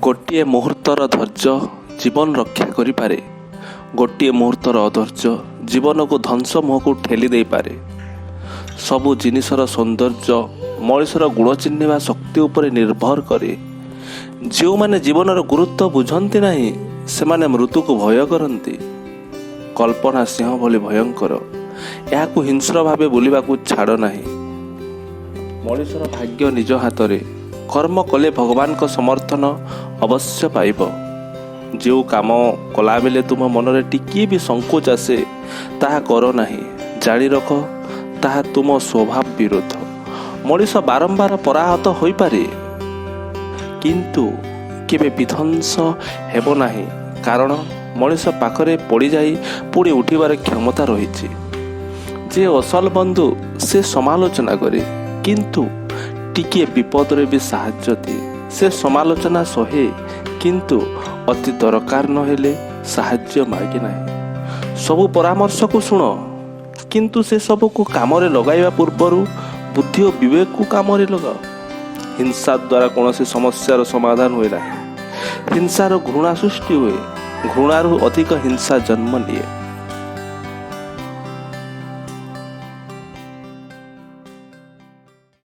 ଗୋଟିଏ ମୁହୂର୍ତ୍ତର ଧୈର୍ଯ୍ୟ ଜୀବନ ରକ୍ଷା କରିପାରେ। ଗୋଟିଏ ମୁହୂର୍ତ୍ତର ଅଧୈର୍ଯ୍ୟ ଜୀବନକୁ ଧ୍ୱଂସ ମୁହଁକୁ ଠେଲି ଦେଇପାରେ। ସବୁ ଜିନିଷର ସୌନ୍ଦର୍ଯ୍ୟ ମଣିଷର ଗୁଣ ଚିହ୍ନିବା ଶକ୍ତି ଉପରେ ନିର୍ଭର କରେ। ଯେଉଁମାନେ ଜୀବନର ଗୁରୁତ୍ୱ ବୁଝନ୍ତି ନାହିଁ ସେମାନେ ମୃତ୍ୟୁକୁ ଭୟ କରନ୍ତି। କଳ୍ପନା ସିଂହ ଭଳି ଭୟଙ୍କର, ଏହାକୁ ହିଂସ୍ର ଭାବେ ବୁଲିବାକୁ ଛାଡ଼ ନାହିଁ। ମଣିଷର ଭାଗ୍ୟ ନିଜ ହାତରେ। କର୍ମ କଲେ ଭଗବାନଙ୍କ ସମର୍ଥନ ଅବଶ୍ୟ ପାଇବ। ଯେଉଁ କାମ କଲାବେଳେ ତୁମ ମନରେ ଟିକିଏ ବି ସଙ୍କୋଚ ଆସେ ତାହା କର ନାହିଁ। ଜାଣି ରଖ ତାହା ତୁମ ସ୍ୱଭାବ ବିରୁଦ୍ଧ। ମଣିଷ ବାରମ୍ବାର ପରାହତ ହୋଇପାରେ କିନ୍ତୁ କେବେ ବିଧ୍ୱଂସ ହେବ ନାହିଁ, କାରଣ ମଣିଷ ପାଖରେ ପଡ଼ିଯାଇ ପୁଣି ଉଠିବାର କ୍ଷମତା ରହିଛି। ଯେ ଅସଲ ବନ୍ଧୁ ସେ ସମାଲୋଚନା କରେ କିନ୍ତୁ ଟିକିଏ ବିପଦରେ ବି ସାହାଯ୍ୟ ଦିଏ। ସେ ସମାଲୋଚନା ସହେ କିନ୍ତୁ ଅତି ଦରକାର ନହେଲେ ସାହାଯ୍ୟ ମାଗେ ନାହିଁ। ସବୁ ପରାମର୍ଶକୁ ଶୁଣ କିନ୍ତୁ ସେ ସବୁକୁ କାମରେ ଲଗାଇବା ପୂର୍ବରୁ ବୁଦ୍ଧି ଓ ବିବେକକୁ କାମରେ ଲଗାଅ। ହିଂସା ଦ୍ୱାରା କୌଣସି ସମସ୍ୟାର ସମାଧାନ ହୁଏ ନାହିଁ। ହିଂସାର ଘୃଣା ସୃଷ୍ଟି ହୁଏ। ଘୃଣାରୁ ଅଧିକ ହିଂସା ଜନ୍ମ ନିଏ।